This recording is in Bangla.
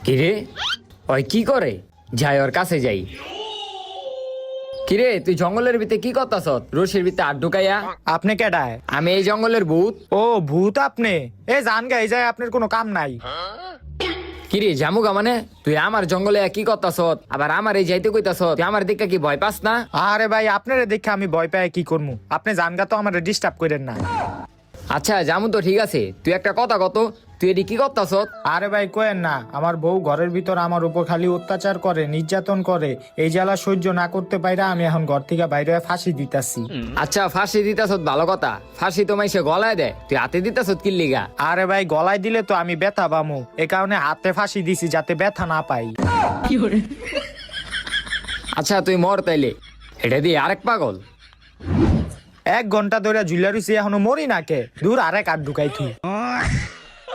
কিরে ওই কি করে যাই ওর কাছে যাই। কিরে তুই জঙ্গলের ভিতরে কি করতাছ? রশির ভিতরে আট ঢুকাইয়া। আপনি কেডায়? আমি এই জঙ্গলের ভূত। ও ভূত আপনি? এ জান গাই যায়, আপনার কোনো কাম নাই। কিরে জামুগা মানে তুই আমার জঙ্গলে কি করতাছ? আবার আমার এই যাইতে কইতাছ? তুই আমার দিকে কি ভয় পাস না? আরে ভাই আপনারে দেখে আমি ভয় পাই কি করবো? আপনি জানগা তো আমার ডিস্টার্ব করেন না। আচ্ছা জামু তো ঠিক আছে, তুই একটা কথা কত, তুই এটি কি করতাছ? আরে ভাই কোয়েন না, আমার বউ ঘরের ভিতর আমার উপর খালি অত্যাচার করে, নির্যাতন করে। এই জ্বালা সহ্য না করতে পাইরা আমি এখন ঘর থেকে বাইরে হয়ে ফাঁসি দিতাছি। আচ্ছা ফাঁসি দিতাছ ভালো কথা, ফাঁসি তো মাইসে গলায় দেয়, তুই হাতে দিতাছ কি লিগা? আরে ভাই গলায় দিলে তো আমি ব্যথা পামু, এ কারণে হাতে ফাঁসি দিছি যাতে ব্যথা না পাই। আচ্ছা তুই মর তাইলে, এটা দিয়ে আরেক পাগল। 1 ঘন্টা ধরে ঝুলা রইছি, এখনো মরি না কে? দূর আরেক আট ঢুকাই তুই।